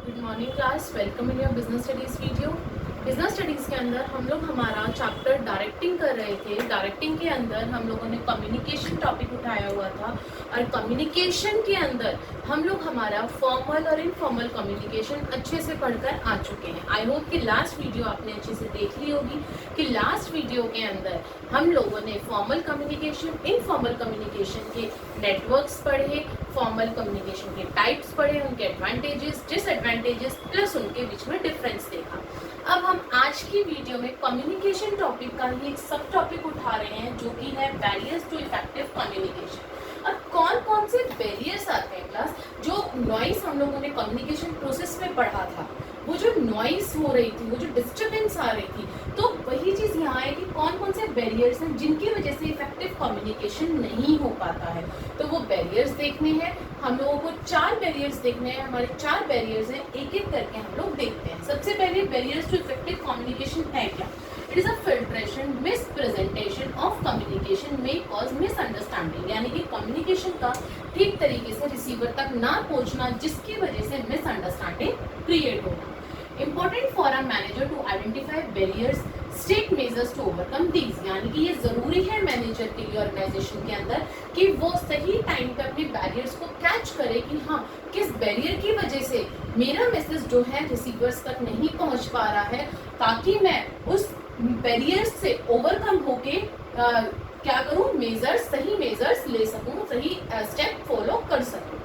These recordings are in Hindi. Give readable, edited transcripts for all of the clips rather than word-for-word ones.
Good morning class, welcome in your business studies video. Business studies के अंदर हम लोग हमारा चैप्टर डायरेक्टिंग कर रहे थे। डायरेक्टिंग के अंदर हम लोगों ने कम्युनिकेशन टॉपिक उठाया हुआ था और कम्युनिकेशन के अंदर हम लोग हमारा फॉर्मल और इनफॉर्मल कम्युनिकेशन अच्छे से पढ़कर आ चुके हैं। आई होप कि लास्ट वीडियो आपने अच्छे से देख ली होगी कि लास्ट वीडियो के अंदर हम लोगों ने फॉर्मल कम्युनिकेशन, इनफॉर्मल कम्युनिकेशन के नेटवर्क्स पढ़े, फॉर्मल कम्युनिकेशन के टाइप्स पढ़े, उनके एडवांटेजेस, डिसएडवांटेजेस प्लस उनके बीच में डिफरेंस देखा। अब हम आज की वीडियो में कम्युनिकेशन टॉपिक का ही एक सब टॉपिक उठा रहे हैं जो कि है बैरियर्स टू इफेक्टिव कम्युनिकेशन। अब कौन कौन से बैरियर्स आते हैं क्लास? जो नॉइस हम लोगों ने कम्युनिकेशन प्रोसेस में पढ़ा था, वो जो नॉइस हो रही थी, वो जो डिस्टर्बेंस आ रही थी, तो वही चीज़ यहाँ है कि कौन कौन से बैरियर्स हैं जिनकी वजह से इफेक्टिव कम्युनिकेशन नहीं हो पाता है। तो वो बैरियर्स देखने हैं हम लोगों को। 4 बैरियर्स देखने हैं, हमारे 4 बैरियर्स हैं, एक एक करके हम लोग देखते हैं। सबसे पहले बैरियर्स टू इफेक्टिव कम्युनिकेशन है क्या? It is a filtration, misrepresentation of communication may cause misunderstanding, यानी कि कम्युनिकेशन का ठीक तरीके से रिसीवर तक ना पहुंचना जिसकी वजह से मिसअंडरस्टैंडिंग क्रिएट होना। Important for a manager to identify barriers, take measures to overcome these, यानी कि ये जरूरी है मैनेजर के लिए ऑर्गेनाइजेशन के अंदर कि वो सही टाइम पे अपने बैरियर्स को कैच करे कि हाँ, किस बैरियर की वजह से मेरा मैसेज जो है रिसीवर्स तक नहीं पहुंच पा रहा है, ताकि मैं उस बैरियर से ओवरकम होके क्या करूँ, मेजर्स, सही मेजर्स ले सकूँ, सही स्टेप फॉलो कर सकूँ।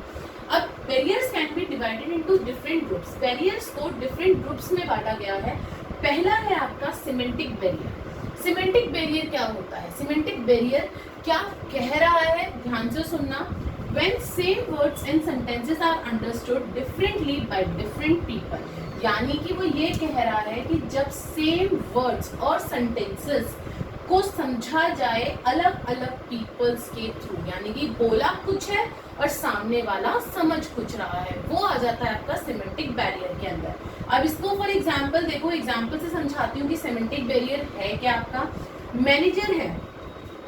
अब barriers can be divided into different groups. Barriers को डिफरेंट ग्रुप्स में बांटा गया है। पहला है आपका सिमेंटिक बैरियर। सिमेंटिक बैरियर क्या होता है? सिमेंटिक बैरियर क्या कह रहा है, ध्यान से सुनना। When same words and sentences are understood differently by different people, यानी कि वो ये कह रहा है कि जब सेम वर्ड्स और सेंटेंसेस को समझा जाए अलग अलग पीपल्स के थ्रू, यानी कि बोला कुछ है और सामने वाला समझ कुछ रहा है, वो आ जाता है आपका सिमेंटिक बैरियर के अंदर। अब इसको फॉर एग्जांपल देखो, एग्जांपल से समझाती हूँ कि सिमेंटिक बैरियर है क्या। आपका मैनेजर है,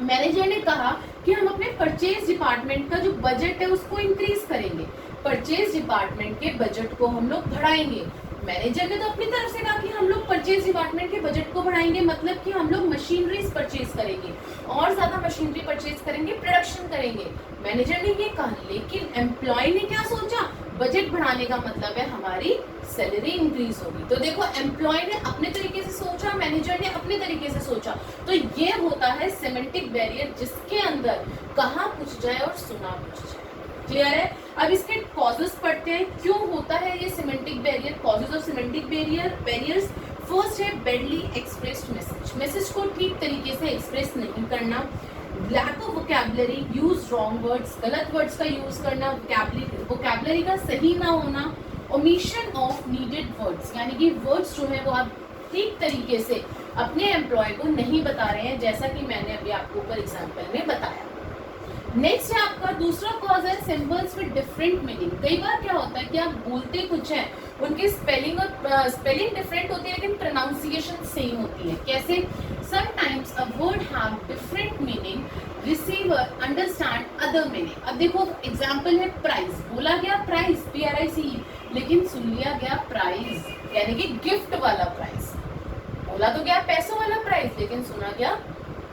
मैनेजर ने कहा कि हम अपने परचेज डिपार्टमेंट का जो बजट है उसको इंक्रीज करेंगे, परचेज डिपार्टमेंट के बजट को हम लोग बढ़ाएंगे। मैनेजर ने तो अपनी तरफ से कहा कि हम लोग परचेज डिपार्टमेंट के बजट को बढ़ाएंगे, मतलब कि हम लोग मशीनरीज परचेज करेंगे, और ज्यादा मशीनरी परचेज करेंगे, प्रोडक्शन करेंगे। मैनेजर ने ये कहा, लेकिन एम्प्लॉय ने क्या सोचा? बजट बढ़ाने का मतलब है हमारी सैलरी इंक्रीज होगी। तो देखो, एम्प्लॉय ने अपने तरीके से सोचा, मैनेजर ने अपने तरीके से सोचा। तो ये होता है सिमेंटिक बैरियर, जिसके अंदर कहा कुछ जाए और सुना कुछ जाए। क्लियर है? अब इसके कॉजेस पढ़ते हैं, क्यों होता है ये semantic barrier. Causes of semantic barriers, first है बैडली एक्सप्रेस्ड मैसेज। मैसेज को ठीक तरीके से एक्सप्रेस नहीं करना, lack of vocabulary, use wrong words, गलत वर्ड्स का यूज करना, वोकैबुलरी का सही ना होना, ओमिशन ऑफ नीडेड वर्ड्स, यानी कि वर्ड्स जो है वो आप ठीक तरीके से अपने एम्प्लॉय को नहीं बता रहे हैं, जैसा कि मैंने अभी आपको ऊपर एग्जाम्पल में बताया। नेक्स्ट है आपका दूसरा कॉज है सिंबल्स विद डिफरेंट मीनिंग। कई बार क्या होता है कि आप बोलते कुछ है, उनके स्पेलिंग डिफरेंट होती है लेकिन प्रोनाउंसिएशन सेम होती है। कैसे? Sometimes a word have different meaning, receiver understand other meaning. अब देखो एग्जांपल है प्राइस, बोला गया प्राइस, PRICE, लेकिन सुन लिया गया प्राइस, यानी कि गिफ्ट वाला प्राइस। बोला तो गया पैसों वाला प्राइस, लेकिन सुना गया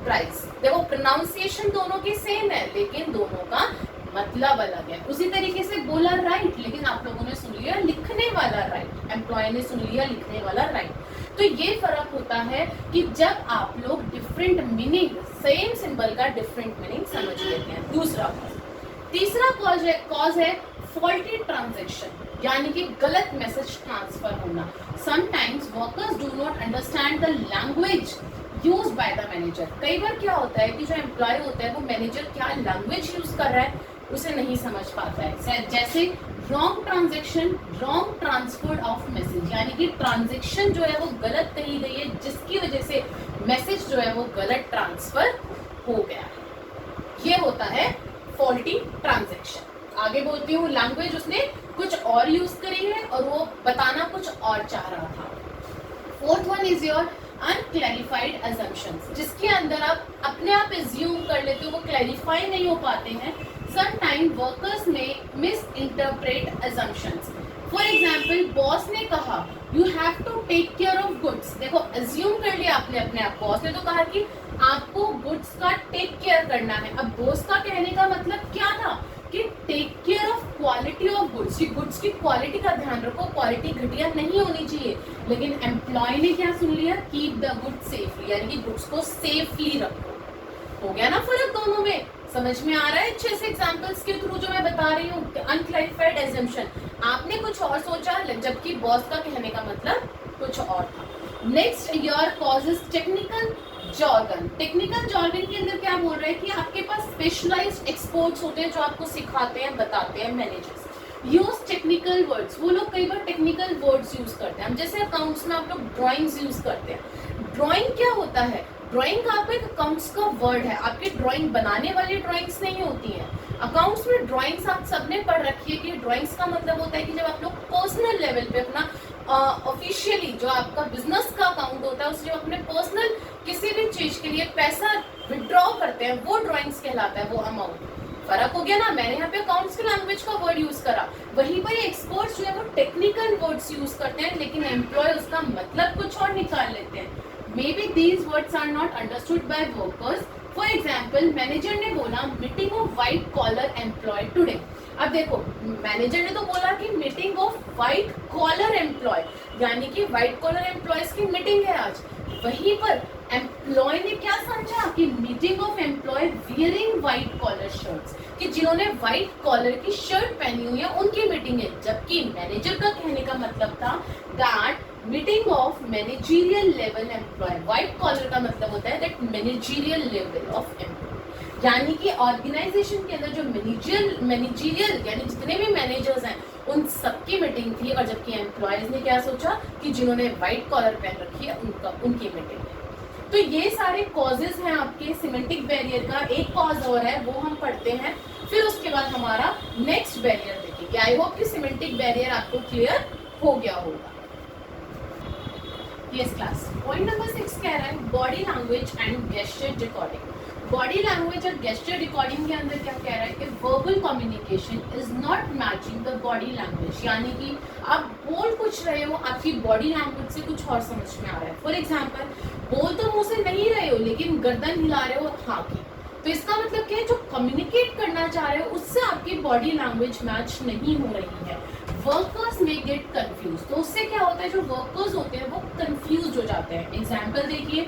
प्राइस। देखो प्रोनाउंसिएशन दोनों की सेम है लेकिन दोनों का मतलब अलग है। उसी तरीके से बोला राइट, लेकिन आप लोगों ने सुन लिया लिखने वाला राइट, एम्प्लॉय ने सुन लिया लिखने वाला राइट। तो ये फर्क होता है कि जब आप लोग डिफरेंट मीनिंग, सेम सिंबल का डिफरेंट मीनिंग समझ लेते हैं। दूसरा कॉज। तीसरा कॉज है फॉल्टी ट्रांजैक्शन, यानी कि गलत मैसेज ट्रांसफर होना। Sometimes workers do not understand the language use by the manager. कई बार क्या होता है कि जो एम्प्लॉय होता है वो मैनेजर क्या लैंग्वेज यूज कर रहा है उसे नहीं समझ पाता है। जैसे wrong transaction, wrong transfer of message, यानी कि ट्रांजैक्शन जो है वो गलत कही गई है जिसकी वजह से मैसेज जो है वो गलत ट्रांसफर हो गया है। ये होता है फॉल्टी ट्रांजैक्शन। आगे बोलती हूँ, लैंग्वेज उसने कुछ और यूज करी है और वो बताना कुछ और चाह रहा था। Fourth one is your unclarified assumptions, जिसके अंदर आप अपने आप एज्यूम कर लेते हो, वो क्लैरिफाई नहीं हो पाते हैं। समटाइम वर्कर्स में misinterpret assumptions. For example example, boss ने कहा you have to take care of goods. देखो अज्यूम कर लिया आपने अपने आप, बॉस ने तो कहा कि आपको गुड्स का टेक केयर करना है। अब बॉस का कहने का मतलब क्या था कि take care of quality of goods, कि गुड्स की क्वालिटी का ध्यान रखो, क्वालिटी घटिया नहीं होनी चाहिए। लेकिन एम्प्लॉय ने क्या सुन लिया, कीप द गुड्स सेफली, यानी कि गुड्स को सेफली रखो। हो गया ना फर्क दोनों में? समझ में आ रहा है अच्छे से एग्जांपल्स के थ्रू जो मैं बता रही हूँ? अनक्लैरिफाइड एजम्पशन, आपने कुछ और सोचा जबकि बॉस का कहने का मतलब कुछ और था। Next, your causes technical jargon. Technical jargon के अंदर क्या बोल रहे हैं कि आपके पास स्पेशलाइज्ड एक्सपर्ट्स होते हैं जो आपको सिखाते हैं, बताते हैं, मैनेजर्स। यूज टेक्निकल वर्ड्स, वो लोग कई बार टेक्निकल वर्ड्स यूज करते हैं। हम जैसे अकाउंट्स में आप लोग ड्राइंग्स यूज करते हैं। ड्राइंग क्या होता है? ड्राइंग आपका एक अकाउंट्स का वर्ड है, आपकी ड्राइंग बनाने वाली ड्राइंग्स नहीं होती हैं। अकाउंट्स में ड्राइंग्स आप सबने पढ़ रखी है कि ड्राइंग्स का मतलब होता है कि जब आप लोग पर्सनल लेवल पे अपना ऑफिशियली जो आपका बिजनेस का अकाउंट होता है, उससे जब अपने पर्सनल किसी भी चीज के लिए पैसा विड्रॉ करते हैं, वो ड्राइंग्स कहलाता है, वो अमाउंट। फर्क हो गया ना? मैंने यहाँ पे अकाउंट्स के लैंग्वेज का वर्ड यूज करा, वहीं पर एक्सपर्ट्स जो है वो टेक्निकल वर्ड्स यूज करते हैं, लेकिन एम्प्लॉय उसका मतलब कुछ और निकाल लेते हैं। Maybe these words are not understood by workers. For example, manager ने बोला meeting of white collar employee today. अब देखो मैनेजर ने तो बोला कि meeting of white collar employee, यानी कि व्हाइट कॉलर एम्प्लॉयज की मीटिंग है आज। वहीं पर एम्प्लॉय ने क्या समझा कि meeting of employee wearing white collar shirts, कि जिन्होंने व्हाइट कॉलर की शर्ट पहनी हुई है उनकी मीटिंग है। जबकि मैनेजर का कहने का मतलब था that meeting of managerial level employee. White collar का मतलब होता है that managerial level of employee, यानी कि ऑर्गेनाइजेशन के अंदर जो मैनेजरियल यानी जितने भी मैनेजर्स हैं उन सबकी मीटिंग थी। और जबकि एम्प्लॉयज ने क्या सोचा कि जिन्होंने व्हाइट कॉलर पहन रखी है उनकी मीटिंग है। तो ये सारे कॉजेज हैं आपके सिमेंटिक बैरियर का। एक कॉज और है, वो हम पढ़ते हैं, फिर उसके बाद हमारा नेक्स्ट बैरियर देखेंगे। आई होप कि सिमेंटिक बैरियर आपको क्लियर हो गया होगा। यस क्लास, पॉइंट नंबर 6 कह रहा है body language and gesture recording. Body language और गेस्चर रिकॉर्डिंग के अंदर क्या कह रहा है कि verbal communication is not matching the body language, यानी कि आप बोल कुछ रहे हो, आपकी बॉडी लैंग्वेज से कुछ और समझ में आ रहा है। फॉर एग्जाम्पल, बोल तो मुंह से नहीं रहे हो लेकिन गर्दन हिला रहे हो हाँ की, तो इसका मतलब क्या है, जो कम्युनिकेट करना चाह रहे हो उससे आपकी बॉडी लैंग्वेज मैच नहीं हो रही है। वर्कर्स में गेट कंफ्यूज, तो उससे क्या होता है, जो वर्कर्स होते हैं वो कंफ्यूज हो जाते हैं। एग्जाम्पल देखिए,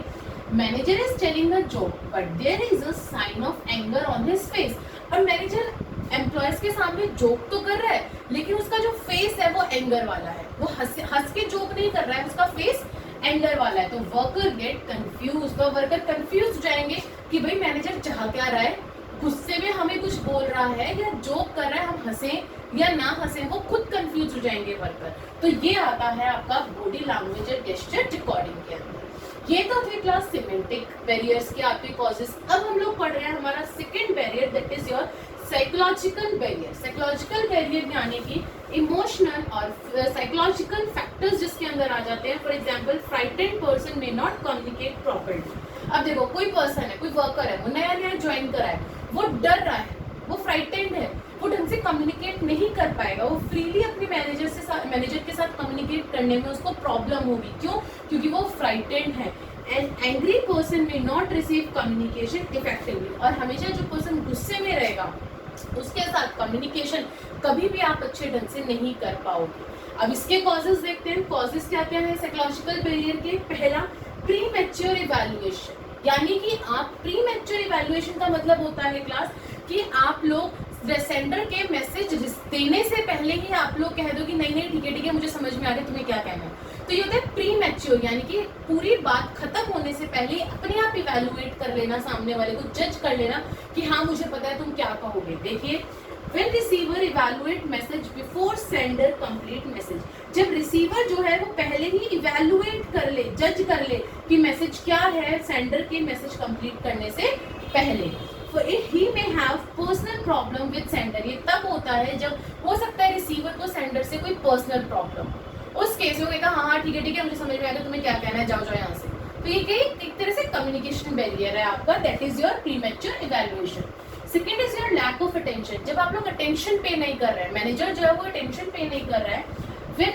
manager is telling a joke but there is a sign of anger on his face. और मैनेजर एम्प्लॉयज के सामने जोक तो कर रहा है लेकिन उसका जो फेस है वो एंगर वाला है, वो हंस के जोक नहीं कर रहा है, उसका फेस एंगर वाला है। तो वर्कर गेट कंफ्यूज, तो वर्कर कंफ्यूज हो जाएंगे कि भाई मैनेजर चाह क्या रहा है, गुस्से में हमें कुछ बोल रहा है या जोक कर रहा है, हम हंसें या ना हंसें, वो खुद कंफ्यूज हो जाएंगे वर्कर। तो ये आता है आपका बॉडी लैंग्वेज और गेस्चर रिकॉर्डिंग के अंदर। ये तो थे क्लास सिमेंटिक बैरियर्स के आपके कॉजेस। अब हम लोग पढ़ रहे हैं हमारा second barrier, that is your psychological barrier. Psychological barrier यानी कि इमोशनल और साइकोलॉजिकल फैक्टर्स जिसके अंदर आ जाते हैं। For example, frightened person may not communicate properly. अब देखो कोई पर्सन है, कोई वर्कर है, वो नया नया ज्वाइन करा है, वो डर रहा है, वो फ्राइटेंड है, वो ढंग से कम्युनिकेट नहीं कर पाएगा, वो फ्रीली अपने मैनेजर के साथ कम्युनिकेट करने में उसको प्रॉब्लम होगी। क्यों? क्योंकि वो फ्राइटेंड है। And angry person may not receive communication effectively. और हमेशा जो पर्सन गुस्से में रहेगा उसके साथ कम्युनिकेशन कभी भी आप अच्छे ढंग से नहीं कर पाओगे। अब इसके कॉजेज देखते हैं। कॉजेज क्या क्या है साइकोलॉजिकल बैरियर के? पहला, प्री मैच्योर इवैल्यूएशन, यानी कि आप प्री मैच्योर इवैल्यूएशन का मतलब होता है क्लास कि आप लोग सेंडर के मैसेज देने से पहले ही आप लोग कह दो कि नहीं नहीं ठीक है मुझे समझ में आ रहा है तुम्हें क्या कहना है। तो ये होता है प्री मैच्योर, यानी कि पूरी बात खत्म होने से पहले अपने आप इवैल्यूएट कर लेना, सामने वाले को जज कर लेना कि हाँ मुझे पता है तुम क्या कहोगे। देखिए, when receiver evaluate message before sender complete message, जब रिसीवर जो है वो पहले ही इवैल्यूएट कर ले, जज कर ले कि मैसेज क्या है सेंडर के मैसेज कंप्लीट करने से पहले। he may have personal problem with sender, ये तब होता है जब हो सकता है रिसीवर को सेंडर से कोई पर्सनल प्रॉब्लम, उस केस में कहा हाँ ठीक है मुझे समझ में आया तुम्हें क्या कहना है, जाओ जाओ यहाँ से। तो ये एक तरह से कम्युनिकेशन बैरियर है आपका, that is your premature evaluation. Second is your lack of attention, जब आप लोग अटेंशन पे नहीं कर रहे हैं, मैनेजर जो है वो अटेंशन पे नहीं कर रहा है। When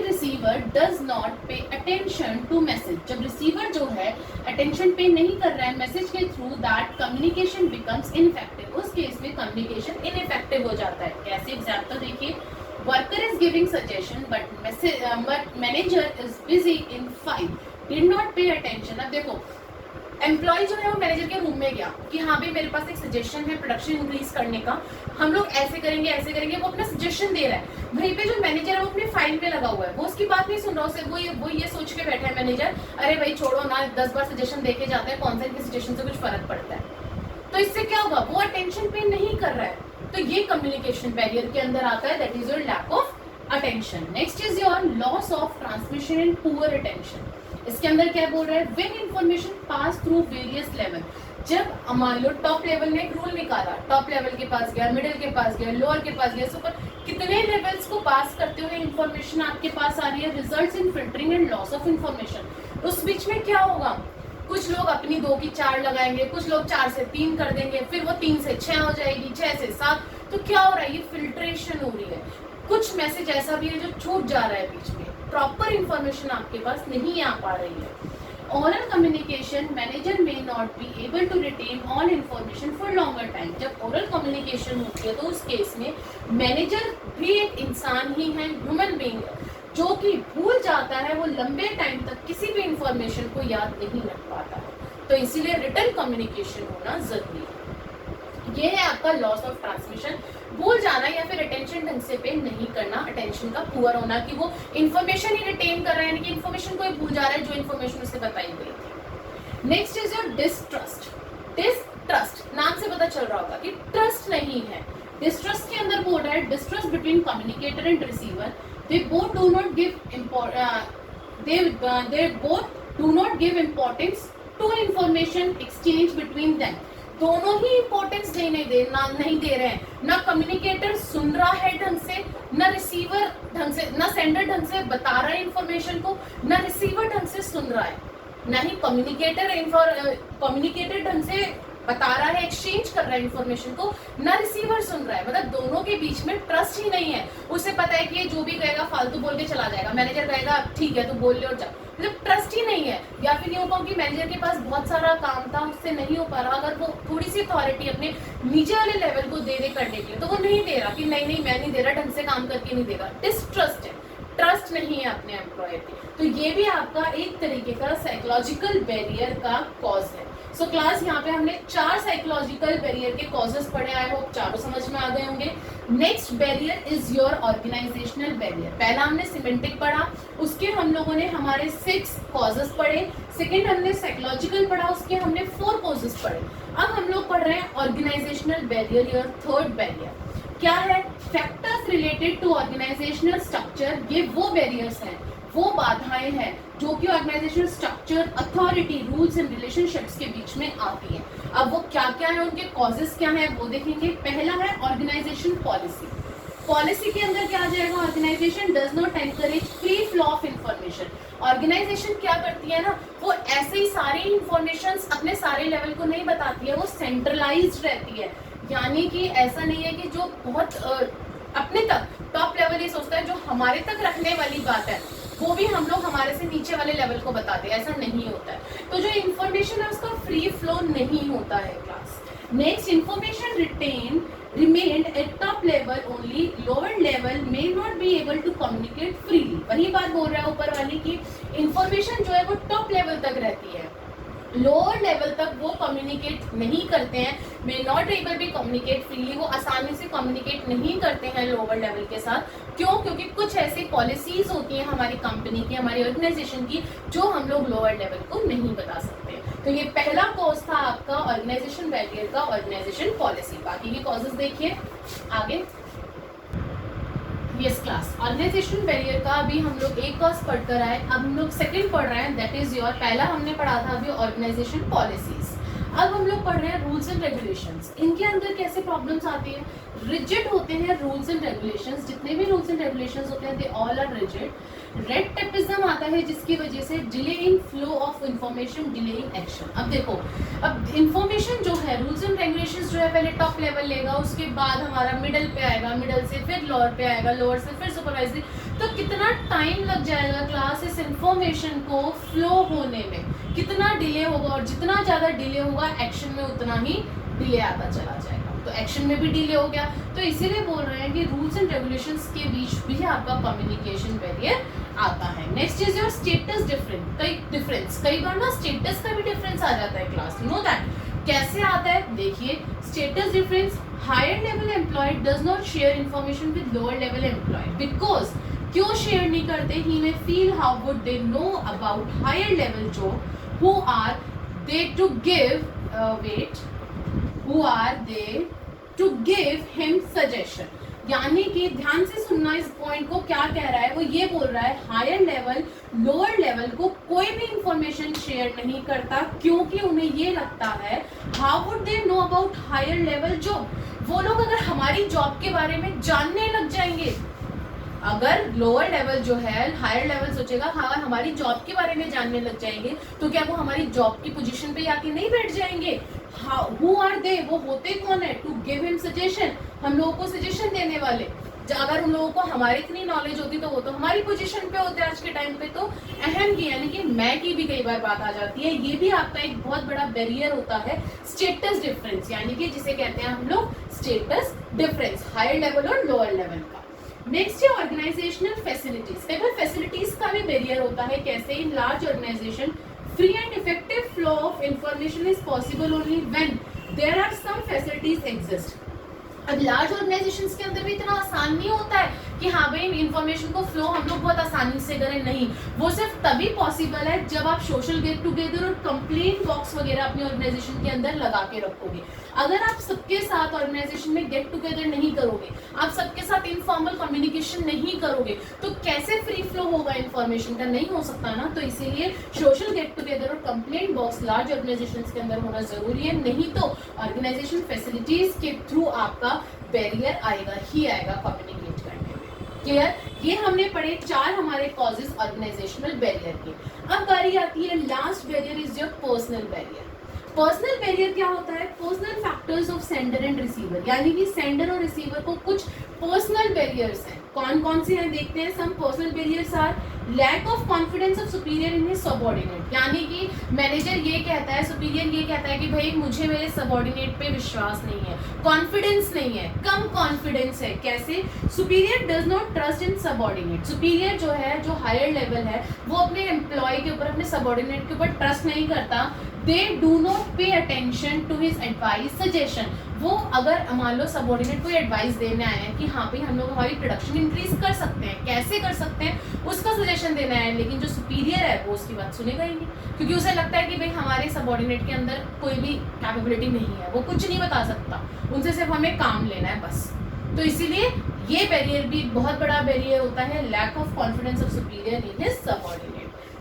does not pay attention to message, जब रिसीवर जो है अटेंशन पे नहीं कर रहा है मैसेज के through, that communication becomes ineffective, उस केस में कम्युनिकेशन इनफेक्टिव हो जाता है। कैसे एग्जाम्पल देखिए, worker is giving suggestion but manager is busy in file, did not pay attention. अब देखो एम्प्लॉय जो है वो मैनेजर के रूम में गया कि हाँ भाई मेरे पास एक सजेशन है प्रोडक्शन इंक्रीज करने का, हम लोग ऐसे करेंगे, वो अपना सजेशन दे रहा है। वहीं पे जो मैनेजर है वो अपने फाइल में लगा हुआ है, वो उसकी बात नहीं सुन रहा, उसे वो ये सोच के बैठा है मैनेजर, अरे भाई छोड़ो ना, 10 बार सजेशन देके जाता है, कौन सा इनके सजेशन से कुछ फर्क पड़ता है। तो इससे क्या होगा, वो अटेंशन पे नहीं कर रहा है, तो ये कम्युनिकेशन बैरियर के अंदर आता है, that is your lack of attention. Next is your loss of transmission and poor attention. इसके अंदर क्या बोल रहा है, when information pass through various level, जब मान लो टॉप लेवल ने एक रूल निकाला, टॉप लेवल के पास गया, मिडिल के पास गया, लोअर के पास गया, सुपर, कितने लेवल्स को पास करते हुए इंफॉर्मेशन आपके पास आ रही है, results in filtering and loss of information. उस बीच में क्या होगा, कुछ लोग अपनी 2 की 4 लगाएंगे, कुछ लोग 4 से 3 कर देंगे, फिर वो 3 से 6 हो जाएगी, 6 से 7, तो क्या हो रहा है, ये फिल्ट्रेशन हो रही है। कुछ मैसेज ऐसा भी है जो छूट जा रहा है बीच में, प्रॉपर इंफॉर्मेशन आपके पास नहीं आ पा रही है। Oral communication, manager may not be able to retain all information for longer time. जब ओरल कम्युनिकेशन होती है तो उस केस में मैनेजर भी एक इंसान ही है, ह्यूमन बीइंग है, जो कि भूल जाता है, वो लंबे टाइम तक किसी भी इंफॉर्मेशन को याद नहीं रख पाता है, तो इसीलिए रिटन कम्युनिकेशन होना जरूरी है। ये है आपका लॉस ऑफ ट्रांसमिशन, भूल जाना या फिर अटेंशन ढंग से पे नहीं करना, अटेंशन का पुअर होना, कि वो इन्फॉर्मेशन ही रिटेन कर रहा है, यानी कि इन्फॉर्मेशन को ही भूल जा रहा है जो इन्फॉर्मेशन उसे बताई गई थी। Next is your distrust. Distrust नाम से पता चल रहा होगा कि ट्रस्ट नहीं है। डिस्ट्रस्ट के अंदर बोल रहा है, distrust between communicator and receiver, they both do not give importance to information exchange between them। दोनों ही इंपॉर्टेंस नहीं दे रहे हैं, ना कम्युनिकेटर सुन रहा है ढंग से, ना रिसीवर ढंग से, ना सेंडर ढंग से बता रहा है इंफॉर्मेशन को, ना रिसीवर ढंग से सुन रहा है, ना ही कम्युनिकेटर ढंग से बता रहा है, एक्सचेंज कर रहा है इन्फॉर्मेशन को, ना रिसीवर सुन रहा है। मतलब दोनों के बीच में ट्रस्ट ही नहीं है। उसे पता है कि ये जो भी कहेगा फालतू बोल के चला जाएगा, मैनेजर कहेगा ठीक है तू बोल ले और जा, मतलब ट्रस्ट ही नहीं है। या फिर ये होगा कि मैनेजर के पास बहुत सारा काम था, उससे नहीं हो पा रहा, अगर वो थोड़ी सी अथॉरिटी अपने नीचे वाले लेवल को दे करने के लिए, तो वो नहीं दे रहा कि नहीं मैं नहीं दे रहा, ढंग से काम करके नहीं देगा, डिस्ट्रस्ट है, ट्रस्ट नहीं है अपने एम्प्लॉय पे। तो ये भी आपका एक तरीके का साइकोलॉजिकल बैरियर का कॉज है। सो क्लास यहाँ पे हमने 4 साइकोलॉजिकल बैरियर के कॉजेस पढ़े, आई होप चारों समझ में आ गए होंगे। Next barrier is your organisational barrier. पहला हमने सिमेंटिक पढ़ा, उसके हम लोगों ने हमारे 6 कॉजेस पढ़े। सेकेंड हमने साइकोलॉजिकल पढ़ा, उसके हमने 4 कॉजेस पढ़े। अब हम लोग पढ़ रहे हैं organisational barrier, your third barrier. क्या है, factors related to organisational structure. ये वो बैरियर्स हैं, वो बाधाएं हैं जो कि organisational structure, authority, rules and relationships के बीच में आती हैं। अब वो क्या क्या है, उनके कॉजेस क्या है वो देखेंगे। पहला है ऑर्गेनाइजेशन पॉलिसी। पॉलिसी के अंदर क्या आ जाएगा, organisation does not encourage free flow of information. Organisation क्या करती है ना, वो ऐसे ही सारी इंफॉर्मेशन अपने सारे लेवल को नहीं बताती है, वो सेंट्रलाइज्ड रहती है। यानी कि ऐसा नहीं है कि जो बहुत अपने तक टॉप लेवल ये सोचता है, जो हमारे तक रखने वाली बात है वो भी हम लोग हमारे से नीचे वाले लेवल को बताते हैं, ऐसा नहीं होता है। तो जो इंफॉर्मेशन है उसका फ्री फ्लो नहीं होता है class. Next, information remained at top level only, lower level may not be able to communicate freely। वही बात बोल रहा है ऊपर वाली की इंफॉर्मेशन जो है वो टॉप लेवल तक रहती है, लोअर लेवल तक वो कम्युनिकेट नहीं करते हैं, may not able be communicate freely, वो आसानी से कम्युनिकेट नहीं करते हैं लोअर लेवल के साथ। क्यों? क्योंकि कुछ ऐसी पॉलिसीज होती हैं हमारी कंपनी की, हमारी ऑर्गेनाइजेशन की, जो हम लोग लोअर लेवल को नहीं बता सकते। तो ये पहला कॉज था आपका ऑर्गेनाइजेशन बैरियर का, ऑर्गेनाइजेशन पॉलिसी। बाकी के कॉजेस देखिए आगे। यस क्लास, ऑर्गेनाइजेशन बैरियर का अभी हम लोग एक कॉज पढ़कर आए, अब हम लोग सेकंड पढ़ रहे हैं, दैट इज योर, पहला हमने पढ़ा था अभी ऑर्गेनाइजेशन पॉलिसीज। अब हम लोग पढ़ रहे हैं रूल्स एंड रेगुलेशंस। इनके अंदर कैसे प्रॉब्लम्स आती है, रिजिड होते हैं रूल्स एंड रेगुलेशंस, जितने भी रूल्स एंड रेगुलेशंस होते हैं they all are rigid. Red tapism आता है जिसकी वजह से delay in flow of information, delay in action. अब देखो, अब इंफॉर्मेशन जो है, रूल्स एंड रेगुलेशंस जो है पहले टॉप लेवल लेगा, उसके बाद हमारा मिडल पे आएगा, मिडल से फिर लोअर पे आएगा, लोअर से फिर सुपरवाइजरी, तो कितना टाइम लग जाएगा क्लास इस इंफॉर्मेशन को फ्लो होने में, कितना डिले होगा, और जितना ज़्यादा डिले होगा एक्शन में उतना ही डिले आता चला जाएगा। तो एक्शन में भी डिले हो गया, तो इसीलिए बोल रहे हैं कि रूल्स एंड रेगुलेशंस के बीच भी आपका कम्युनिकेशन बैरियर आता है। Next is your status difference. कई बार ना स्टेटस का भी डिफरेंस आ जाता है क्लास, यू नो दैट। कैसे आता है देखिए, status difference, higher level employ does not share information with lower level employ because, क्यों शेयर नहीं करते, he may feel how would they know about higher level job who are they to give who are they to give him suggestion। यानी कि ध्यान से सुनना इस पॉइंट को, क्या कह रहा है वो ये बोल रहा है हायर लेवल लोअर लेवल को कोई भी इंफॉर्मेशन शेयर नहीं करता, क्योंकि उन्हें ये लगता है how would they know about higher level job. वो लोग अगर हमारी जॉब के बारे में जानने लग जाएंगे, अगर लोअर लेवल जो है हायर लेवल सोचेगा हाँ हमारी जॉब के बारे में जानने लग जाएंगे, तो क्या वो हमारी जॉब की पोजीशन पे आके नहीं बैठ जाएंगे। हु आर दे, वो होते कौन है, टू गिव हिम सजेशन, हम लोगों को सजेशन देने वाले। अगर उन लोगों को हमारी इतनी नॉलेज होती तो वो तो हमारी पोजीशन पे होते आज के टाइम पे। तो अहम की यानी कि मैं की भी कई बार बात आ जाती है, ये भी आपका एक बहुत बड़ा बैरियर होता है स्टेटस डिफरेंस, यानी कि जिसे कहते हैं हम लोग स्टेटस डिफरेंस, हायर लेवल और लोअर लेवल का। नेक्स्ट है ऑर्गेनाइजेशनल फैसिलिटीज। कई बार फैसिलिटीज का भी बैरियर होता है। कैसे, in large organisation free and effective flow of information is possible only when there are some facilities exist. अब लार्ज ऑर्गेनाइजेशंस के अंदर भी इतना आसान नहीं होता है कि हाँ भाई इन्फॉर्मेशन को फ्लो हम लोग बहुत आसानी से करें, नहीं, वो सिर्फ तभी पॉसिबल है जब आप सोशल गेट टुगेदर और कंप्लेंट बॉक्स वगैरह अपनी ऑर्गेनाइजेशन के अंदर लगा के रखोगे। अगर आप सबके साथ ऑर्गेनाइजेशन में गेट टुगेदर नहीं करोगे, आप सबके साथ इनफॉर्मल कम्युनिकेशन नहीं करोगे, तो कैसे फ्री फ्लो होगा इन्फॉर्मेशन का, नहीं हो सकता ना। तो इसीलिए सोशल गेट टुगेदर और कंप्लेंट बॉक्स लार्ज ऑर्गेनाइजेशन के अंदर होना जरूरी है, नहीं तो ऑर्गेनाइजेशन फैसिलिटीज के थ्रू आपका बैरियर आएगा ही आएगा कम्युनिकेट करने में। क्लियर, ये हमने पढ़े 4 हमारे कॉजेज ऑर्गेनाइजेशनल बैरियर के। अब बारी आती है last barrier is your personal barrier. Personal barrier क्या होता है, personal factors of sender and receiver, यानी कि सेंडर और रिसीवर को कुछ पर्सनल बैरियर्स हैं। कौन कौन से हैं देखते हैं। Some personal barriers are lack of confidence of superior in his subordinate, यानी कि मैनेजर ये कहता है, सुपीरियर ये कहता है कि भाई मुझे मेरे सबऑर्डिनेट पे विश्वास नहीं है, कॉन्फिडेंस नहीं है, कम कॉन्फिडेंस है। कैसे, superior does not trust in subordinate. Superior जो है, जो हायर लेवल है, वो अपने एम्प्लॉय के ऊपर, अपने सबऑर्डिनेट के ऊपर ट्रस्ट नहीं करता। They do not pay attention to his advice suggestion. वो अगर मान लो सबऑर्डिनेट को एडवाइस देने आए हैं कि हाँ भाई हम लोग हमारी प्रोडक्शन इंक्रीज कर सकते हैं, कैसे कर सकते हैं, उसका सजेशन देना है, लेकिन जो सुपीरियर है वो उसकी बात सुनेगा ही नहीं, क्योंकि उसे लगता है कि भाई हमारे सबऑर्डिनेट के अंदर कोई भी कैपेबिलिटी नहीं है, वो कुछ नहीं बता सकता, उनसे सिर्फ हमें काम लेना है बस। तो इसीलिए ये बैरियर भी बहुत बड़ा बैरियर होता है, lack of confidence of superior in his subordinate.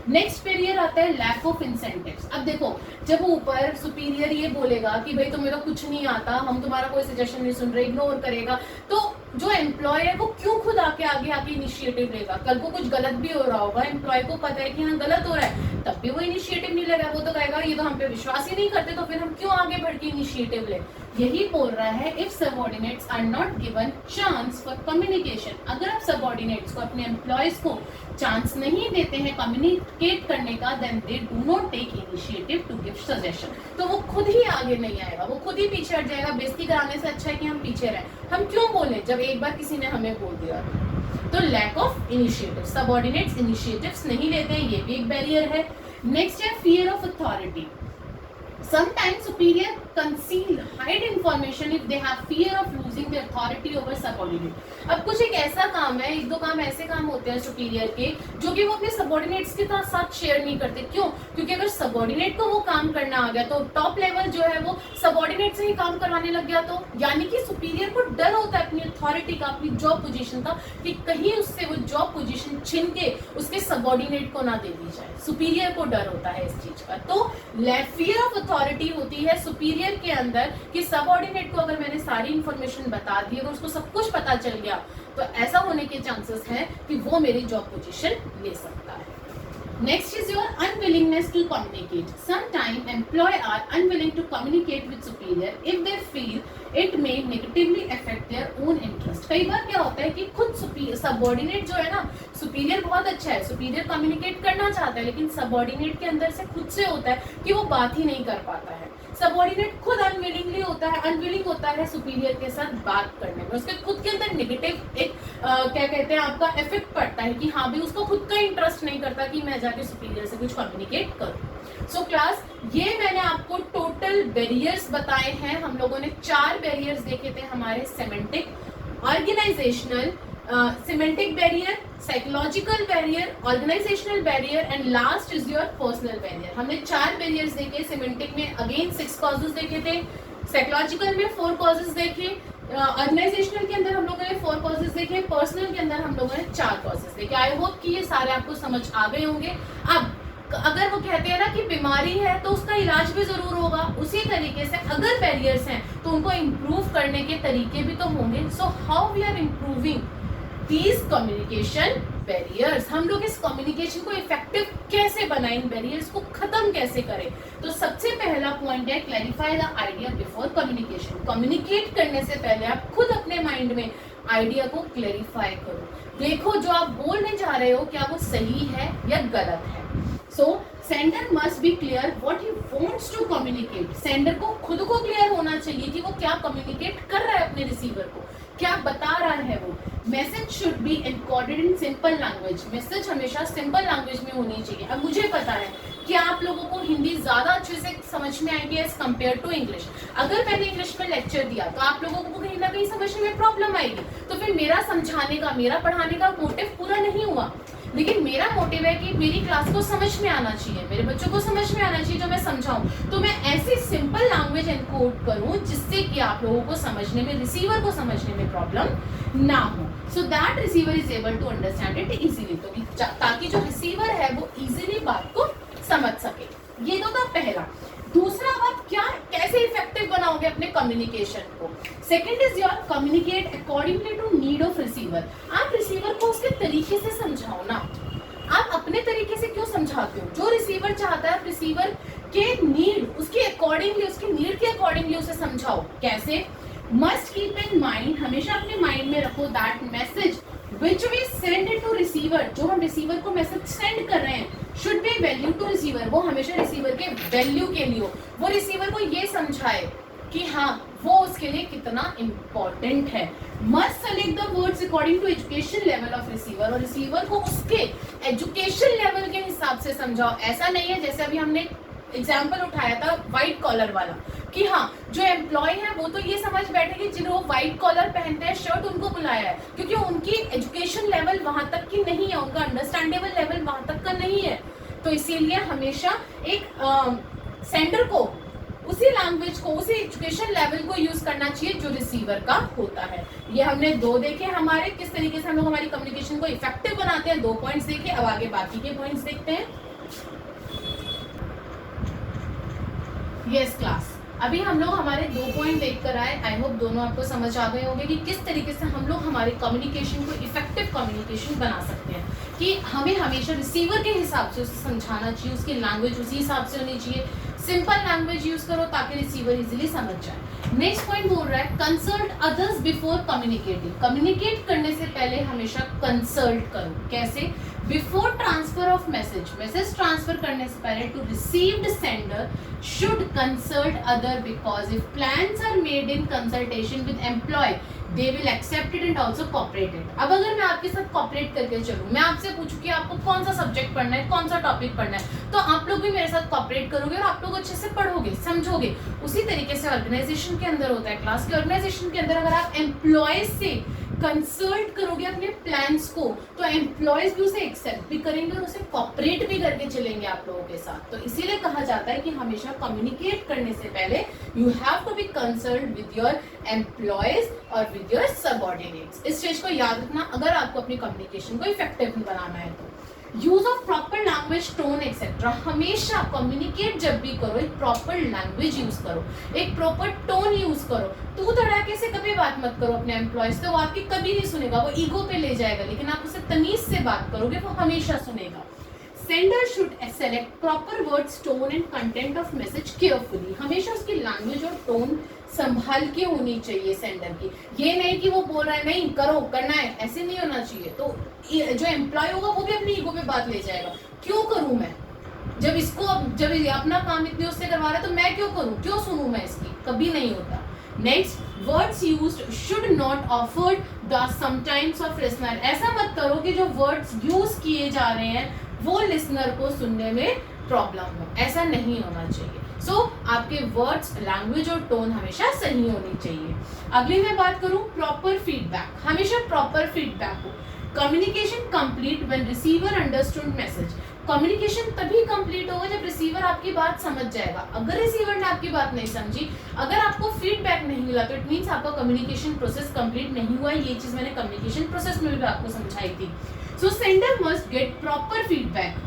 Next barrier आता है लैक ऑफ इंसेंटिव्स। अब देखो, जब ऊपर सुपीरियर ये बोलेगा कि भाई तुम्हें तो कुछ नहीं आता, हम तुम्हारा कोई सजेशन नहीं सुन रहे, इग्नोर करेगा, तो जो एम्प्लॉय है वो क्यों खुद आके आगे इनिशिएटिव लेगा। कल को कुछ गलत भी हो रहा होगा, एम्प्लॉय को पता है कि हाँ गलत हो रहा है, तब भी वो इनिशिएटिव नहीं लेगा, वो तो कहेगा ये तो हम पे विश्वास ही नहीं करते, तो फिर हम क्यों आगे बढ़ के इनिशिएटिव ले। यही बोल रहा है, if subordinates are not given chance for communication, अगर आप सबऑर्डिनेट्स को, अपने एम्प्लॉयज को चांस नहीं देते हैं कम्युनिकेट करने का, then they do not take initiative to give suggestion, तो वो खुद ही आगे नहीं आएगा, वो खुद ही पीछे हट जाएगा। बेइज्जती कराने से अच्छा है कि हम पीछे रहें, हम क्यों बोले जब एक बार किसी ने हमें बोल दिया। तो lack of initiative, subordinates initiatives नहीं लेते हैं, ये भी एक बैरियर है। नेक्स्ट है fear of authority. Sometimes superior conceal, hide information if they have fear of losing their authority over subordinate. अब कुछ एक ऐसा काम है, 1-2 काम ऐसे काम होते हैं सुपीरियर के जो कि वो अपने सबऑर्डिनेट्स के साथ शेयर नहीं करते। क्यों? क्योंकि अगर सबऑर्डिनेट को वो काम करना आ गया तो टॉप लेवल जो है वो सबऑर्डिनेट से ही काम करवाने लग गया, तो यानी कि सुपीरियर को डर होता है अपनी अथॉरिटी का, अपनी जॉब पोजीशन का, कि कहीं उससे वो जॉब पोजीशन छीन के उसके सबऑर्डिनेट को ना दे दी जाए। सुपीरियर को डर होता है इस चीज का। तो फियर ऑफ अथॉरिटी होती है सुपीरियर के अंदर कि सबऑर्डिनेट को अगर मैंने सारी इंफॉर्मेशन बता दी, अगर उसको सब कुछ पता चल गया, तो ऐसा होने के चांसेस हैं कि वो मेरी जॉब पोजीशन ले सकता है। Next is your unwillingness to communicate. Sometimes employees are unwilling to communicate with superior if they feel it may negatively affect their own interest. कई बार क्या होता है कि खुद सबॉर्डिनेट जो है ना, सुपीरियर बहुत अच्छा है, सुपीरियर कम्युनिकेट करना चाहता है, लेकिन सबॉर्डिनेट के अंदर से खुद से होता है कि वो बात ही नहीं कर पाता है। सबॉर्डिनेट खुद अनविलिंग होता है सुपीरियर के साथ बात करने में, उसके खुद के अंदर नेगेटिव एक क्या कहते हैं आपका इफेक्ट पड़ता है कि हाँ भी उसको खुद का इंटरेस्ट नहीं करता कि मैं जाके सुपीरियर से कुछ कम्युनिकेट करूं। सो क्लास, ये मैंने आपको टोटल बैरियर्स बताए हैं। हम लोगों ने 4 बैरियर्स देखे थे हमारे, semantic, organisational, semantic barrier, psychological barrier, organisational barrier and last is your personal barrier. हमने 4 बैरियर्स देखे। सिमेंटिक में अगेन 6 कॉजेज देखे थे, साइकोलॉजिकल में 4 कॉजेज देखे, ऑर्गेनाइजेशनल के अंदर हम लोगों ने 4 कॉजेज देखे, पर्सनल के अंदर हम लोगों ने 4 कॉजेज देखे। आई होप कि ये सारे आपको समझ आ गए होंगे। अब अगर वो कहते हैं ना कि बीमारी है तो उसका इलाज भी जरूर होगा, उसी तरीके से अगर बैरियर्स हैं तो उनको इम्प्रूव करने के तरीके भी तो होंगे। So how we are improving these communication barriers, हम लोग इस कम्युनिकेशन को इफेक्टिव कैसे बनाएं, इन बैरियर्स को खत्म कैसे करें। तो सबसे पहला पॉइंट है clarify the idea before communication. Communicate करने से पहले आप खुद अपने माइंड में आइडिया को क्लैरिफाई करो। देखो जो आप बोलने जा रहे हो क्या वो सही है या गलत है। So sender must be clear what he wants to communicate. Sender को खुद को क्लियर होना चाहिए कि वो क्या कम्युनिकेट कर रहा है अपने रिसीवर को, क्या बता रहा है वो। Message should be encoded in simple language. Message हमेशा सिंपल लैंग्वेज में होनी चाहिए। अब मुझे पता है कि आप लोगों को हिंदी ज्यादा अच्छे से समझ में आएगी एज कम्पेयर टू इंग्लिश। अगर मैंने इंग्लिश में लेक्चर दिया तो आप लोगों को कहीं ना कहीं समझने में प्रॉब्लम आएगी, तो फिर मेरा समझाने का, मेरा पढ़ाने का मोटिव पूरा नहीं हुआ। लेकिन मेरा मोटिव है कि मेरी क्लास को समझ में आना चाहिए, मेरे बच्चों को समझ में आना चाहिए जो मैं समझाऊं। तो मैं ऐसी सिंपल लैंग्वेज एनकोड करूं जिससे कि आप लोगों को समझने में, रिसीवर को समझने में प्रॉब्लम ना हो, so that receiver is able to understand it easily. तो ताकि जो रिसीवर है वो इजीली बात को समझ सके। ये तो था पहला। दूसरा, आप क्या कैसे इफेक्टिव बनाओगे अपने कम्युनिकेशन को। Second is your communicate accordingly to need of receiver. आप रिसीवर को उसके तरीके से समझाओ ना, आप अपने तरीके से क्यों समझाते हो। जो रिसीवर चाहता है, रिसीवर के नीड, उसके अकॉर्डिंगली, उसकी नीड के अकॉर्डिंगली उसे समझाओ। कैसे? मस्ट कीप इन माइंड, हमेशा अपने माइंड में रखो that message which we send to receiver, जो हम रिसीवर को मैसेज सेंड कर रहे हैं, should be value to receiver, वो हमेशा रिसीवर के वैल्यू के लिए हो। वो रिसीवर को ये समझाए कि हाँ वो उसके लिए कितना इम्पोर्टेंट है। Must select the words according to education level of receiver, और रिसीवर को उसके एजुकेशन लेवल के हिसाब से समझाओ। ऐसा नहीं है जैसे अभी हमने एग्जाम्पल उठाया था व्हाइट कॉलर वाला, कि हाँ जो एम्प्लॉय है वो तो ये समझ बैठे कि जिन्हों व्हाइट कॉलर पहनते हैं शर्ट उनको बुलाया है, क्योंकि उनकी एजुकेशन लेवल वहां तक की नहीं है, उनका अंडरस्टैंडेबल लेवल वहां तक का नहीं है। तो इसीलिए हमेशा एक सेंडर को उसी लैंग्वेज को, उसी एजुकेशन लेवल को यूज करना चाहिए जो रिसीवर का होता है। ये हमने 2 देखे हमारे, किस तरीके से हम लोग हमारी कम्युनिकेशन को इफेक्टिव बनाते हैं। 2 पॉइंट्स देखे, अब आगे बाकी के पॉइंट्स देखते हैं। यस क्लास, अभी हम लोग हमारे 2 पॉइंट देख कर आए। आई होप दोनों आपको समझ आ गए होंगे कि किस तरीके से हम लोग हमारे कम्युनिकेशन को इफेक्टिव कम्युनिकेशन बना सकते हैं, कि हमें हमेशा रिसीवर के हिसाब से उसे समझाना चाहिए, उसकी लैंग्वेज उसी हिसाब से होनी चाहिए। सिंपल लैंग्वेज यूज करो ताकि रिसीवर इजीली समझ जाए। नेक्स्ट पॉइंट बोल रहा है consult others before communicating. Communicate करने से पहले हमेशा कंसल्ट करो। कैसे? Before transfer of message, message transfer करने से पहले to received sender should consult other, because if plans are made in consultation with employee they will accept it and also cooperate it। अब अगर मैं आपके साथ कॉपरेट करके चलूँ, मैं आपसे पूछूं कि आपको कौन सा सब्जेक्ट पढ़ना है, कौन सा टॉपिक पढ़ना है, तो आप लोग भी मेरे साथ कॉपरेट करोगे और आप लोग अच्छे से पढ़ोगे, समझोगे। उसी तरीके से ऑर्गेनाइजेशन के अंदर होता है। क्लास के ऑर्गेनाइजेशन के अंदर अगर आप एम्प्लॉयज से कंसल्ट करोगे अपने प्लान्स को, तो एम्प्लॉयज भी उसे एक्सेप्ट भी करेंगे और उसे कॉपरेट भी करके चलेंगे आप लोगों के साथ। तो इसीलिए कहा जाता है कि हमेशा कम्युनिकेट करने से पहले you have to be consult with your employees और विद योर सबऑर्डिनेट्स। इस चीज को याद रखना अगर आपको अपनी कम्युनिकेशन को इफेक्टिव बनाना है तो। Use of proper language, tone etcetera. हमेशा कम्युनिकेट जब भी करो एक प्रॉपर लैंग्वेज यूज करो, एक प्रॉपर टोन यूज करो। तू धड़ाके से कभी बात मत करो अपने एम्प्लॉयज से, वो आपकी कभी नहीं सुनेगा, वो ईगो पे ले जाएगा। लेकिन आप उसे तमीज से बात करोगे वो हमेशा सुनेगा। Sender should select proper words, tone and content of message carefully. हमेशा उसकी लैंग्वेज और टोन संभाल के होनी चाहिए सेंडर की. ये नहीं कि वो बोल रहा है नहीं करो करना है, ऐसे नहीं होना चाहिए. तो जो एम्प्लॉय होगा वो भी अपनी ईगो पे बात ले जाएगा. क्यों करूं मैं, जब अपना काम इतने उससे करवा रहा है तो मैं क्यों करूं, क्यों सुनूं मैं इसकी. कभी नहीं होता. Next, words used should not offer the sometimes of listener. ऐसा मत करो कि जो वर्ड्स यूज किए जा रहे हैं वो लिसनर को सुनने में प्रॉब्लम हो. ऐसा नहीं होना चाहिए. सो आपके वर्ड्स, लैंग्वेज और टोन हमेशा सही होनी चाहिए. अगली मैं बात करूं प्रॉपर फीडबैक. हमेशा प्रॉपर फीडबैक हो. Communication complete when receiver understood message. Communication तभी कंप्लीट होगा जब रिसीवर आपकी बात समझ जाएगा. अगर रिसीवर ने आपकी बात नहीं समझी, अगर आपको फीडबैक नहीं मिला तो इट मीन्स आपका कम्युनिकेशन प्रोसेस कंप्लीट नहीं हुआ. ये चीज मैंने कम्युनिकेशन प्रोसेस में भी आपको समझाई थी. So sender must get proper feedback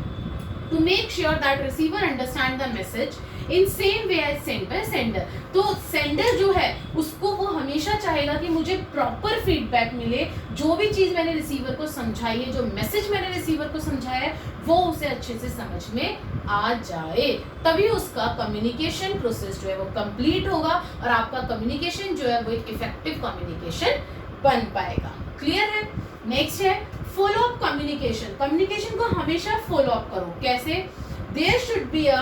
to make sure that receiver understand the message in same way as sent by sender. तो sender जो है उसको वो हमेशा चाहेगा कि मुझे proper feedback मिले. जो भी चीज़ मैंने receiver को समझाई है, जो message मैंने receiver को समझाया है, वो उसे अच्छे से समझ में आ जाए. तभी उसका communication process जो है वो complete होगा और आपका communication जो है वो एक effective communication बन पाएगा. क्लियर है? नेक्स्ट है फॉलो अप कम्युनिकेशन. कम्युनिकेशन को हमेशा फॉलो अप करो. कैसे? There should be a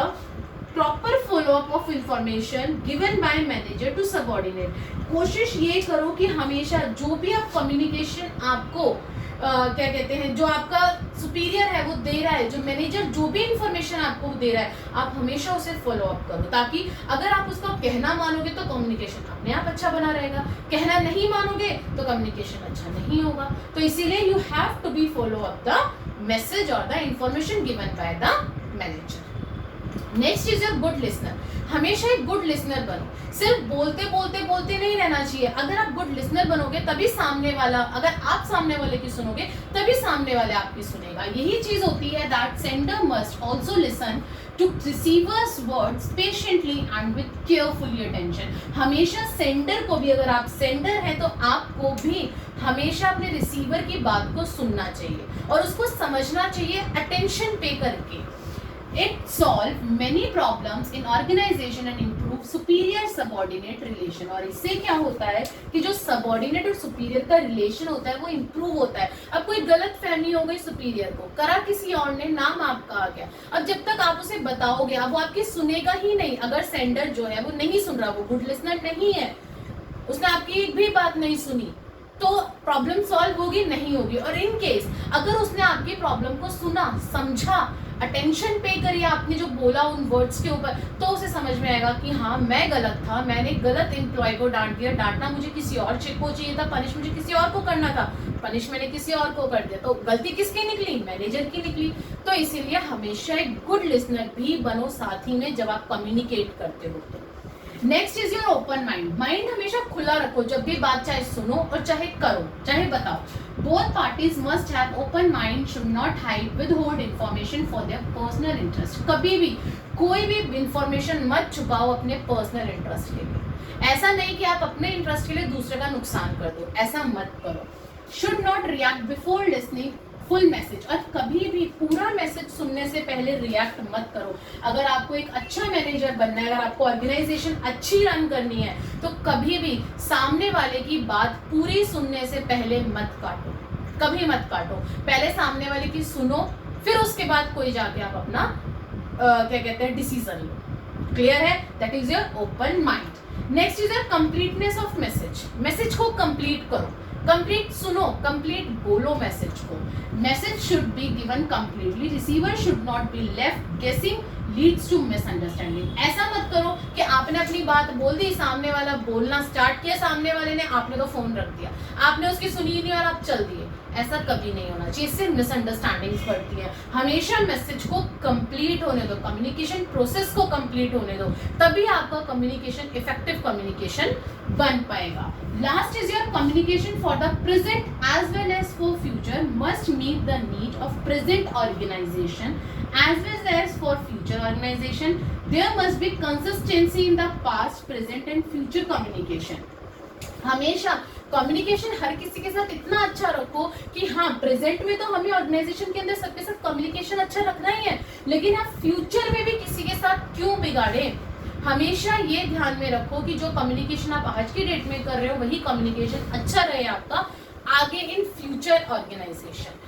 proper follow up of information given by manager to subordinate. कोशिश ये करो कि हमेशा जो भी आप कम्युनिकेशन आपको क्या कहते हैं, जो आपका सुपीरियर है वो दे रहा है, जो मैनेजर जो भी इंफॉर्मेशन आपको दे रहा है, आप हमेशा उसे फॉलो अप करो. ताकि अगर आप उसका कहना मानोगे तो कम्युनिकेशन अपने आप अच्छा बना रहेगा. कहना नहीं मानोगे तो कम्युनिकेशन अच्छा नहीं होगा. तो इसीलिए you have to be follow up the message और the information given by the manager. Next is a good listener. हमेशा एक गुड लिसनर बनो. सिर्फ बोलते नहीं रहना चाहिए. अगर आप गुड लिसनर बनोगे तभी सामने वाला, अगर आप सामने वाले की सुनोगे तभी सामने वाले आपकी सुनेगा. यही चीज होती है that sender must also listen to receivers words patiently and with carefully attention. हमेशा सेंडर को भी, अगर आप सेंडर हैं तो आपको भी हमेशा अपने रिसीवर की बात को सुनना चाहिए और उसको समझना चाहिए अटेंशन पे करके. It solve many problems in organization and improve superior subordinate relation. और इससे क्या होता है कि जो subordinate और superior का relation होता है वो improve होता है. अब कोई गलत फहमी हो गई superior को, करा किसी और ने, नाम आपका आ गया. अब जब तक आप उसे बताओगे, अब वो आपकी सुनेगा ही नहीं. अगर sender जो है वो नहीं सुन रहा, वो good listener नहीं है, उसने आपकी एक भी बात नहीं सुनी, तो प्रॉब्लम सॉल्व होगी नहीं होगी. और इन केस अगर उसने आपकी प्रॉब्लम को सुना, समझा, अटेंशन पे करी आपने जो बोला उन वर्ड्स के ऊपर, तो उसे समझ में आएगा कि हाँ मैं गलत था, मैंने गलत एम्प्लॉय को डांट दिया, डांटना मुझे किसी और को चाहिए था, पनिश मुझे किसी और को करना था, पनिश मैंने किसी और को कर दिया. तो गलती किसकी निकली? मैनेजर की निकली. तो इसीलिए हमेशा एक गुड लिसनर भी बनो साथ ही में जब आप कम्युनिकेट करते हो. तो next is your open mind. Mind हमेशा खुला रखो. जब भी बात चाहे सुनो और चाहे करो, चाहे बताओ. Both parties must have open mind, should not hide withhold information for their personal interest. कभी भी कोई भी इंफॉर्मेशन मत छुपाओ अपने पर्सनल इंटरेस्ट के लिए. ऐसा नहीं कि आप अपने इंटरेस्ट के लिए दूसरे का नुकसान कर दो, ऐसा मत करो. Should not react before listening full message. और कभी भी पूरा मैसेज सुनने से पहले रिएक्ट मत करो. अगर आपको एक अच्छा मैनेजर बनना है, अगर आपको ऑर्गेनाइजेशन अच्छी रन करनी है, तो कभी भी सामने वाले की बात पूरी सुनने से पहले मत काटो. कभी मत काटो. पहले सामने वाले की सुनो, फिर उसके बाद कोई जाके आप अपना क्या कहते हैं डिसीजन लो. क्लियर है? That is your open mind. Next is your completeness of message. Message को कंप्लीट करो. कंप्लीट सुनो, कंप्लीट बोलो मैसेज को. Message should be given completely. Receiver should not be left गेसिंग, लीड्स टू मिसअंडरस्टैंडिंग. ऐसा मत करो कि आपने अपनी बात बोल दी, सामने वाला बोलना स्टार्ट किया, सामने वाले ने, आपने तो फोन रख दिया, आपने उसकी सुनी ही नहीं और आप चल दिए. ऐसा कभी नहीं होना चाहिए. इससे मिसअंडरस्टैंडिंग्स बढ़ती है. हमेशा मैसेज को कंप्लीट होने दो, कम्युनिकेशन प्रोसेस को कंप्लीट होने दो, तभी आपका कम्युनिकेशन इफेक्टिव कम्युनिकेशन बन पाएगा. Last is your communication for the present as well as for future must meet the need of present organisation as well as for future organization. There must be consistency in the past, present and future communication. हमेशा कम्युनिकेशन हर किसी के साथ इतना अच्छा रखो कि हाँ प्रेजेंट में तो हमें ऑर्गेनाइजेशन के अंदर सबके साथ कम्युनिकेशन अच्छा रखना ही है, लेकिन आप फ्यूचर में भी किसी के साथ क्यों बिगाड़े। हमेशा ये ध्यान में रखो कि जो कम्युनिकेशन आप आज की डेट में कर रहे हो वही कम्युनिकेशन अच्छा रहे आपका आगे in future organisation.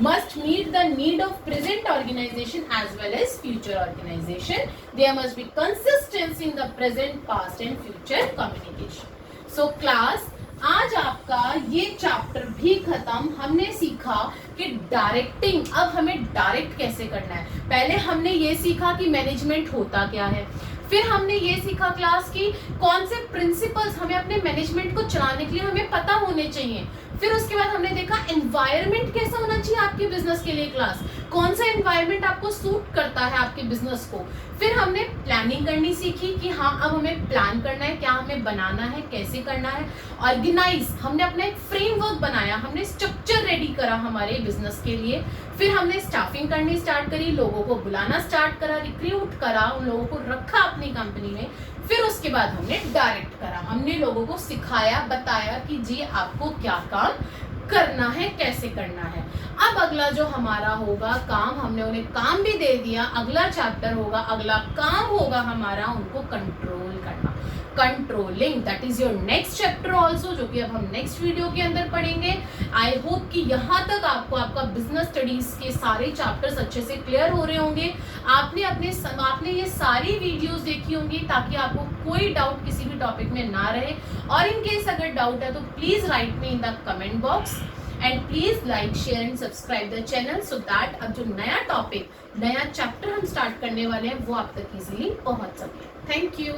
Must meet the need of present organization as well as future organization. There must be consistency in the present, past and future communication. So class, आज आपका ये चैप्टर भी खत्म। हमने सीखा कि डायरेक्टिंग, अब हमें डायरेक्ट कैसे करना है। पहले हमने ये सीखा कि मैनेजमेंट होता क्या है, फिर हमने ये सीखा क्लास की कौन से प्रिंसिपल्स हमें अपने मैनेजमेंट को चलाने के लिए हमें पता होने चाहिए। फिर उसके बाद हमने देखा एनवायरनमेंट कैसा होना चाहिए आपके बिजनेस के लिए, क्लास कौन सा एनवायरनमेंट आपको सूट करता है आपके बिजनेस को। फिर हमने प्लानिंग करनी सीखी कि हाँ अब हमें प्लान करना है, क्या हमें बनाना है, कैसे करना है। ऑर्गेनाइज, हमने अपना एक फ्रेमवर्क बनाया, हमने स्ट्रक्चर रेडी करा हमारे बिजनेस के लिए। फिर हमने स्टाफिंग करनी स्टार्ट करी, लोगों को बुलाना स्टार्ट करा, रिक्रूट करा, उन लोगों को रखा अपनी कंपनी में। फिर उसके बाद हमने डायरेक्ट करा, हमने लोगों को सिखाया बताया कि जी आपको क्या काम करना है, कैसे करना है। अब अगला जो हमारा होगा काम, हमने उन्हें काम भी दे दिया, अगला चैप्टर होगा, अगला काम होगा हमारा उनको कंट्रोल करना, controlling. That is your next chapter also, जो कि अब हम नेक्स्ट वीडियो के अंदर पढ़ेंगे। आई होप कि यहाँ तक आपको आपका बिजनेस स्टडीज के सारे चैप्टर्स अच्छे से क्लियर हो रहे होंगे। आपने ये सारी वीडियोस देखी होंगी ताकि आपको कोई डाउट किसी भी टॉपिक में ना रहे। और इन केस अगर डाउट है तो please right me in the comment box and please like share and subscribe the channel so that अब जो नया टॉपिक, नया चैप्टर हम स्टार्ट करने वाले हैं वो आप तक इजीली पहुंच सके। Thank you.